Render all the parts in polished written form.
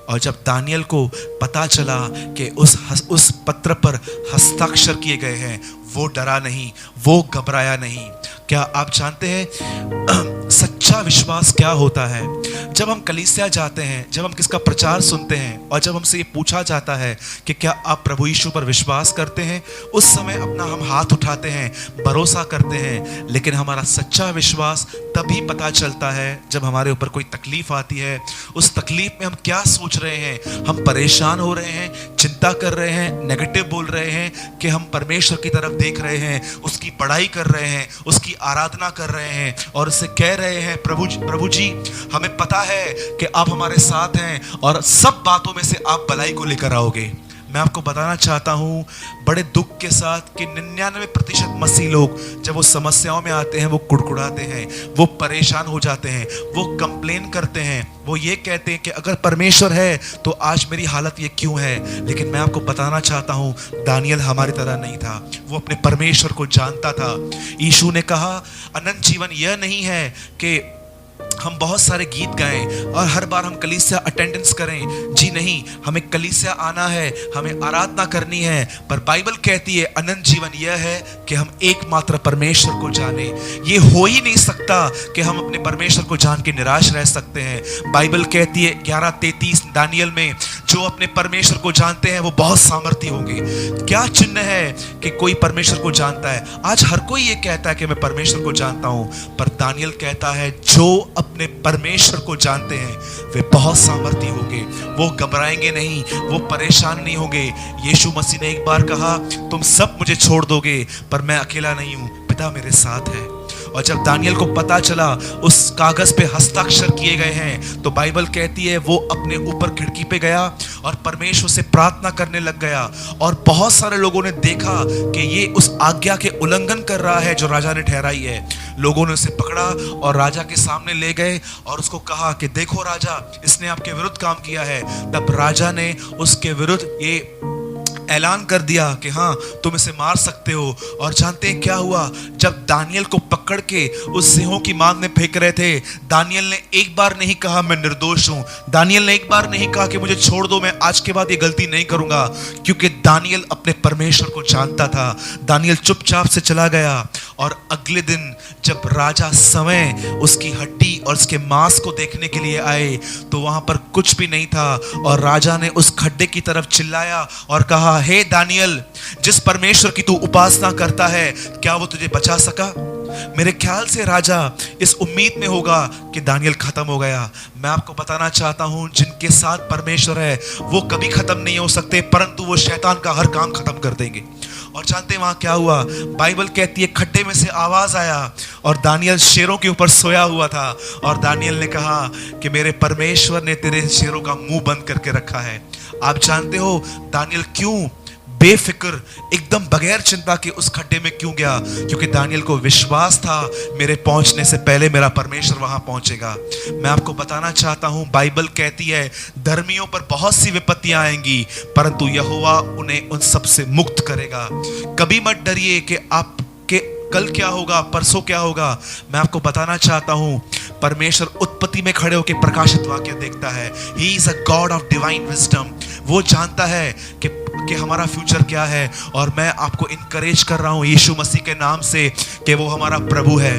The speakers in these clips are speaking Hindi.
और जब दानियल को पता चला कि उस पत्र पर हस्ताक्षर किए गए हैं, वो डरा नहीं, वो घबराया नहीं। क्या आप जानते हैं सच्चा विश्वास क्या होता है? जब हम कलीसिया जाते हैं, जब हम किसका प्रचार सुनते हैं और जब हमसे ये पूछा जाता है कि क्या आप प्रभु यीशु पर विश्वास करते हैं, उस समय अपना हम हाथ उठाते हैं, भरोसा करते हैं। लेकिन हमारा सच्चा विश्वास तभी पता चलता है जब हमारे ऊपर कोई तकलीफ आती है। उस तकलीफ में हम क्या सोच रहे हैं? हम परेशान हो रहे हैं, चिंता कर रहे हैं, नेगेटिव बोल रहे हैं, कि हम परमेश्वर की तरफ देख रहे हैं, उसकी बड़ाई कर रहे हैं, उसकी आराधना कर रहे हैं और उससे कह रहे हैं, प्रभु जी हमें पता है कि आप हमारे साथ हैं और सब बातों में से आप भलाई को लेकर आओगे। मैं आपको बताना चाहता हूं बड़े दुख के साथ कि 99% मसीह लोग जब वो समस्याओं में आते हैं, वो कुड़कुड़ाते हैं, वो परेशान हो जाते हैं, वो कंप्लेन करते हैं, वो ये कहते हैं कि अगर परमेश्वर है तो आज मेरी हालत ये क्यों है। लेकिन मैं आपको बताना चाहता हूं दानियल हमारी तरह नहीं था, वो अपने परमेश्वर को जानता था। यीशु ने कहा अनंत जीवन यह नहीं है कि हम बहुत सारे गीत गाएं और हर बार हम कलीसिया अटेंडेंस करें। जी नहीं, हमें कलीसिया आना है, हमें आराधना करनी है। पर बाइबल कहती है अनंत जीवन यह है कि हम एकमात्र परमेश्वर को जाने। ये हो ही नहीं सकता कि हम अपने परमेश्वर को जान के निराश रह सकते हैं। बाइबल कहती है 11:33 दानियल में, जो अपने परमेश्वर को जानते हैं वो बहुत सामर्थी होंगे। क्या चिन्ह है कि कोई परमेश्वर को जानता है? आज हर कोई ये कहता है कि मैं परमेश्वर को जानता हूं, पर दानियल कहता है जो अपने परमेश्वर को जानते हैं वे बहुत सामर्थी होंगे, वो घबराएंगे नहीं, वो परेशान नहीं होंगे। यीशु मसीह ने एक बार कहा तुम सब मुझे छोड़ दोगे पर मैं अकेला नहीं हूं, पिता मेरे साथ है। और जब दानियल को पता चला उस कागज पे हस्ताक्षर किए गए हैं, तो बाइबल कहती है वो अपने ऊपर खिड़की पे गया और परमेश्वर से प्रार्थना करने लग गया। और बहुत सारे लोगों ने देखा कि ये उस आज्ञा के उल्लंघन कर रहा है जो राजा ने ठहराई है। लोगों ने उसे पकड़ा और राजा के सामने ले गए और उसको कहा कि देखो राजा, इसने आपके विरुद्ध काम किया है। तब राजा ने उसके विरुद्ध ये ऐलान कर दिया कि हाँ तुम इसे मार सकते हो। और जानते हैं क्या हुआ? जब दानियल को पकड़ के उस सिंहों की मांद में फेंक रहे थे, दानियल ने एक बार नहीं कहा मैं निर्दोष हूं। दानियल ने एक बार नहीं कहा कि मुझे छोड़ दो, मैं आज के बाद ये गलती नहीं करूंगा, क्योंकि दानियल अपने परमेश्वर को जानता था। दानियल चुपचाप से चला गया और अगले दिन जब राजा समय उसकी हड्डी और उसके मांस को देखने के लिए आए तो वहां पर कुछ भी नहीं था। और राजा ने उस खड्डे की तरफ चिल्लाया और कहा, हे दानियल, जिस परमेश्वर की तू उपासना करता है क्या वो तुझे बचा सका? मेरे ख्याल से राजा इस उम्मीद में होगा कि दानियल खत्म हो गया। मैं आपको बताना चाहता हूं जिनके साथ परमेश्वर है वो कभी खत्म नहीं हो सकते, परंतु वो शैतान का हर काम खत्म कर देंगे। और जानते हैं वहां क्या हुआ? बाइबल कहती है खड्डे में से आवाज आया और दानियल शेरों के ऊपर सोया हुआ था। और दानियल ने कहा कि मेरे परमेश्वर ने तेरे शेरों का मुंह बंद करके रखा है। आप जानते हो दानियल क्यों बेफिक्र, एकदम बगैर चिंता के उस खड्डे में क्यों गया? क्योंकि दानियल को विश्वास था मेरे पहुंचने से पहले मेरा परमेश्वर वहां पहुंचेगा। मैं आपको बताना चाहता हूं बाइबल कहती है धर्मियों पर बहुत सी विपत्तियां आएंगी, परंतु यहोवा उन्हें उन सब से मुक्त करेगा। कभी मत डरिए कि आपके कल क्या होगा, परसों क्या होगा। मैं आपको बताना चाहता हूं परमेश्वर उत्पत्ति में खड़े होकर प्रकाशित वाक्य देखता है। He is a God of divine wisdom. वो जानता है कि हमारा फ्यूचर क्या है। और मैं आपको इनकरेज कर रहा हूं यीशु मसीह के नाम से कि वो हमारा प्रभु है।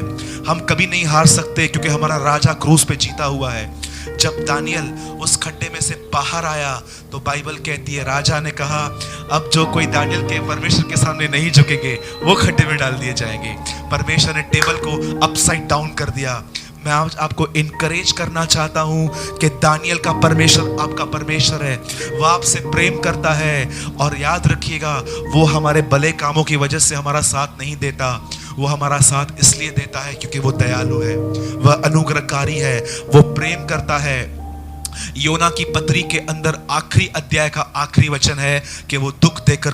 हम कभी नहीं हार सकते क्योंकि हमारा राजा क्रूस पे जीता हुआ है। जब दानियल उस खड्डे में से बाहर आया तो बाइबल कहती है राजा ने कहा अब जो कोई दानियल के परमेश्वर के सामने नहीं झुकेंगे वो खड्डे में डाल दिए जाएंगे। परमेश्वर ने टेबल को अपसाइड डाउन कर दिया। मैं आज आपको इनकरेज करना चाहता हूं कि दानियल का परमेश्वर आपका परमेश्वर है, वो आपसे प्रेम करता है। और याद रखिएगा वो हमारे भले कामों की वजह से हमारा साथ नहीं देता, वो हमारा साथ इसलिए देता है क्योंकि वो दयालु है, वह अनुग्रहकारी है, वो प्रेम करता है। योना की पत्री के अंदर आखिरी अध्याय का आखिरी वचन है कि वो दुख देकर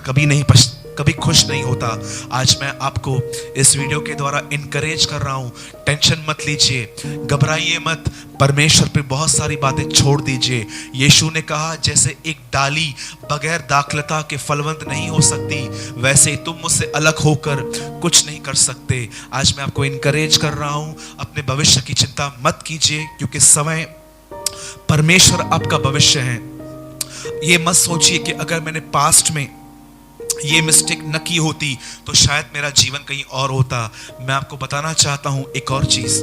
कभी खुश नहीं होता। आज मैं आपको इस वीडियो के द्वारा इनकरेज कर रहा हूं, टेंशन मत लीजिए, घबराइए मत, परमेश्वर पे बहुत सारी बातें छोड़ दीजिए। यीशु ने कहा जैसे एक डाली बगैर दाखलता के फलवंत नहीं हो सकती, वैसे ही तुम मुझसे अलग होकर कुछ नहीं कर सकते। आज मैं आपको इनकरेज कर रहा हूं, अपने भविष्य की चिंता मत कीजिए क्योंकि समय परमेश्वर आपका भविष्य है। ये मत सोचिए कि अगर मैंने पास्ट में ये मिस्टेक न की होती तो शायद मेरा जीवन कहीं और होता। मैं आपको बताना चाहता हूं एक और चीज।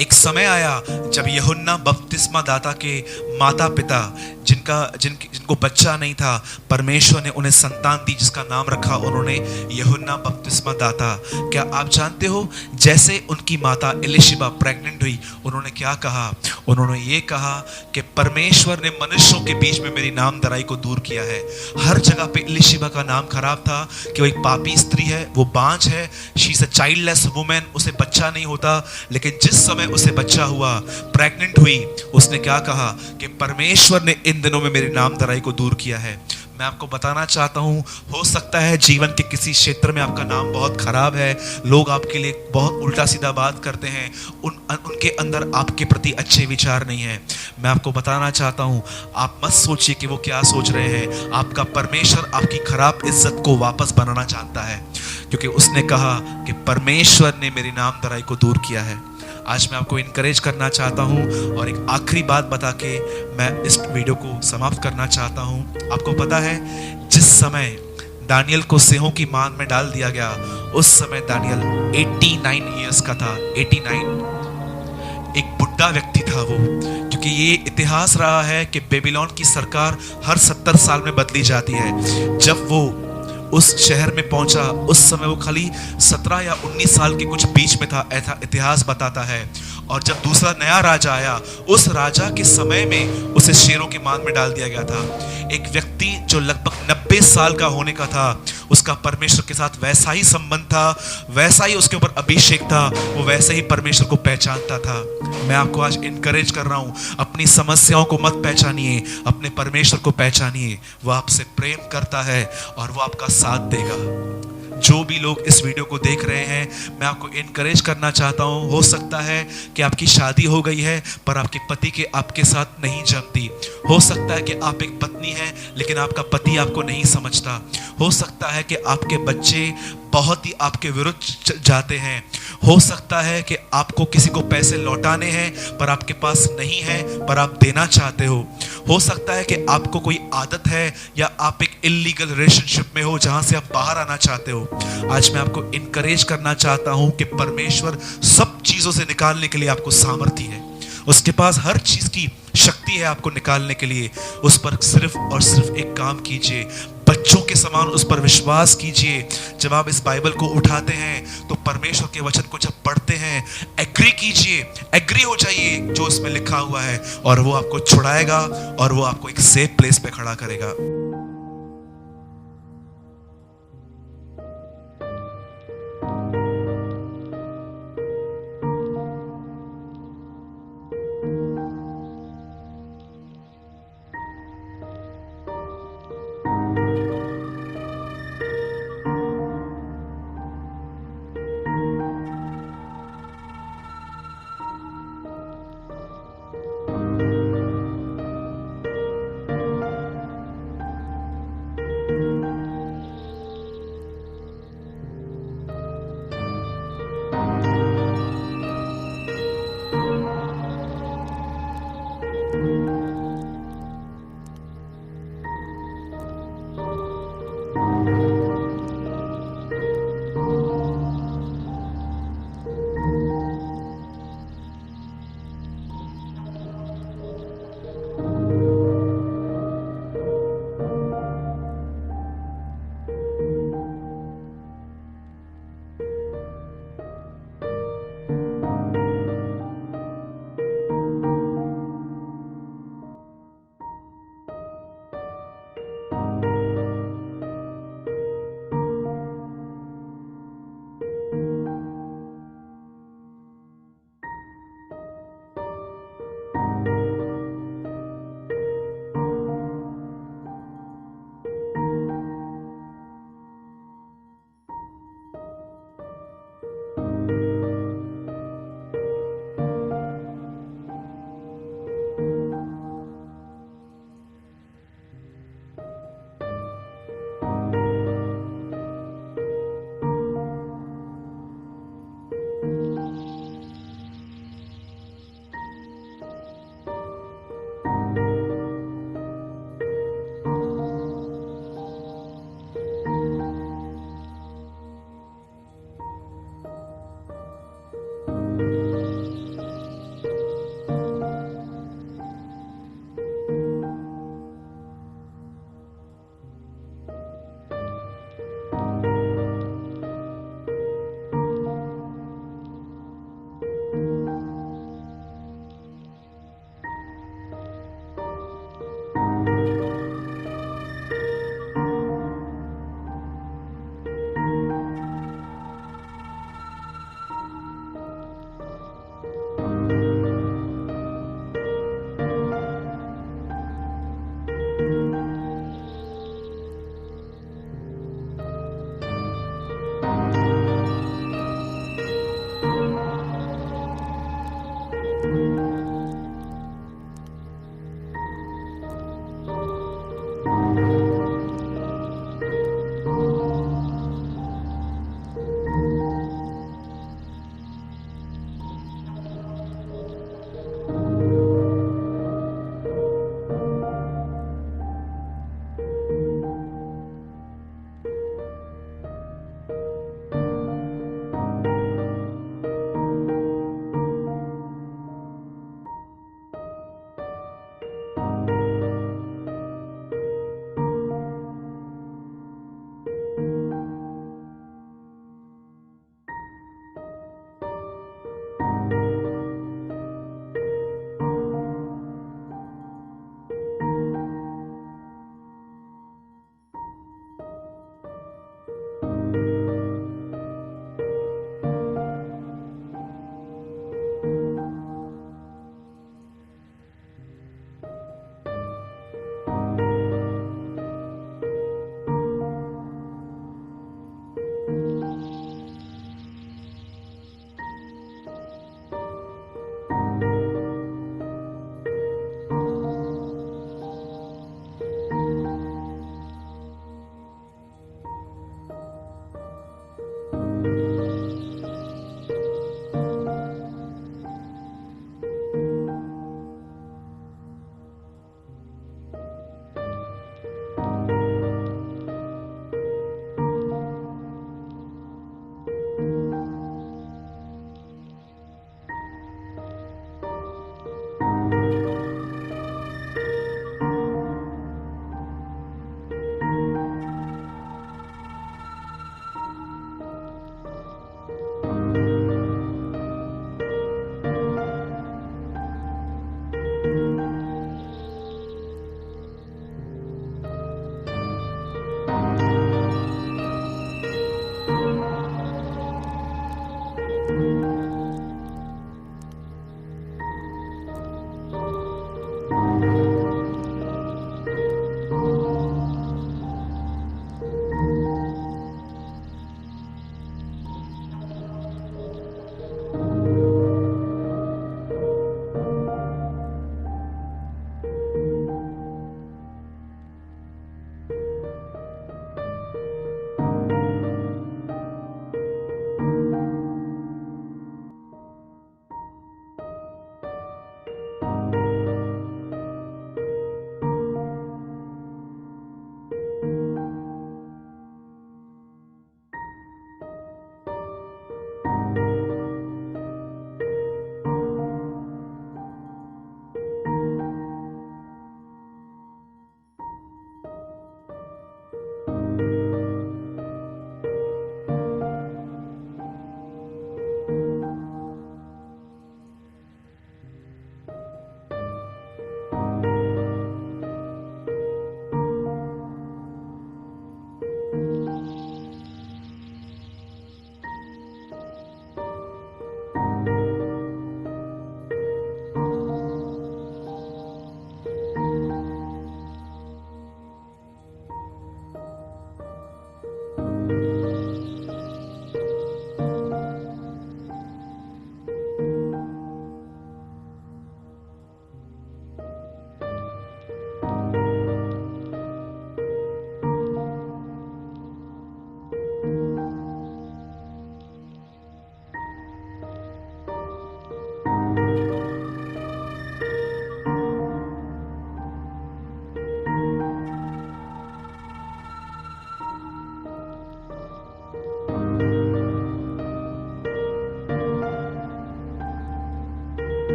एक समय आया जब यूहन्ना बपतिस्मा दाता के माता पिता जिनको बच्चा नहीं था, परमेश्वर ने उन्हें संतान दी जिसका नाम रखा उन्होंने यूहन्ना बपतिस्मा दाता। क्या आप जानते हो, जैसे उनकी माता एलिशिबा प्रेग्नेंट हुई, उन्होंने क्या कहा? उन्होंने ये कहा कि परमेश्वर ने मनुष्यों के बीच में मेरी नामधराई को दूर किया है। हर जगह पे एलिशिबा का नाम खराब था कि वो एक पापी स्त्री है, वो बांझ है, she is a childless women, उसे बच्चा नहीं होता। लेकिन जिस समय उसे बच्चा हुआ, प्रेग्नेंट हुई, उसने क्या कहा कि परमेश्वर ने इन दिनों में मेरी नामधराई को दूर किया है। मैं आपको बताना चाहता हूं, हो सकता है जीवन के किसी क्षेत्र में आपका नाम बहुत खराब है, लोग आपके लिए बहुत उल्टा सीधा बात करते हैं, उनके अंदर आपके प्रति अच्छे विचार नहीं है। मैं आपको बताना चाहता हूं, आप मत सोचिए कि वो क्या सोच रहे हैं। आपका परमेश्वर आपकी खराब इज्जत को वापस बनाना चाहता है, क्योंकि उसने कहा कि परमेश्वर ने मेरी नामधराई को दूर किया है। आज मैं आपको इनकरेज करना चाहता हूं और एक आखिरी बात बता के मैं इस वीडियो को समाप्त करना चाहता हूं। आपको पता है, जिस समय दानियल को सिंहों की मान में डाल दिया गया, उस समय दानियल 89 इयर्स का था। 89, एक बुढ़ा व्यक्ति था वो, क्योंकि ये इतिहास रहा है कि बेबीलोन की सरकार हर 70 साल में बदली जाती है। जब वो उस शहर में पहुंचा, उस समय वो खाली 17 या 19 साल के कुछ बीच में था, ऐसा इतिहास बताता है। और जब दूसरा नया राजा आया, उस राजा के समय में उसे शेरों के मान में डाल दिया गया था। एक व्यक्ति जो लगभग 90 साल का होने का था, उसका परमेश्वर के साथ वैसा ही संबंध था, वैसा ही उसके ऊपर अभिषेक था, वो वैसे ही परमेश्वर को पहचानता था। मैं आपको आज इनकरेज कर रहा हूं, अपनी समस्याओं को मत पहचानिए, अपने परमेश्वर को पहचानिए। वो आपसे प्रेम करता है और वो आपका साथ देगा। जो भी लोग इस वीडियो को देख रहे हैं, मैं आपको इनकरेज करना चाहता हूं। हो सकता है कि आपकी शादी हो गई है पर आपके पति के आपके साथ नहीं जमती। हो सकता है कि आप एक पत्नी हैं लेकिन आपका पति आपको नहीं समझता। हो सकता है कि आपके बच्चे बहुत ही आपके विरुद्ध जाते हैं। हो सकता है कि आपको किसी को पैसे लौटाने हैं पर आपके पास नहीं है पर आप देना चाहते हो सकता है कि आपको कोई आदत है या आप एक इल्लीगल रिलेशनशिप में हो जहां से आप बाहर आना चाहते हो। आज मैं आपको इनकरेज करना चाहता हूं कि परमेश्वर सब चीजों से निकालने के लिए आपको सामर्थ्य है। उसके पास हर चीज की शक्ति है आपको निकालने के लिए। उस पर सिर्फ और सिर्फ एक काम कीजिए, बच्चों के समान उस पर विश्वास कीजिए। जब आप इस बाइबल को उठाते हैं तो परमेश्वर के वचन को जब पढ़ते हैं, एग्री कीजिए, एग्री हो जाइए जो इसमें लिखा हुआ है, और वो आपको छुड़ाएगा और वो आपको एक सेफ प्लेस पे खड़ा करेगा।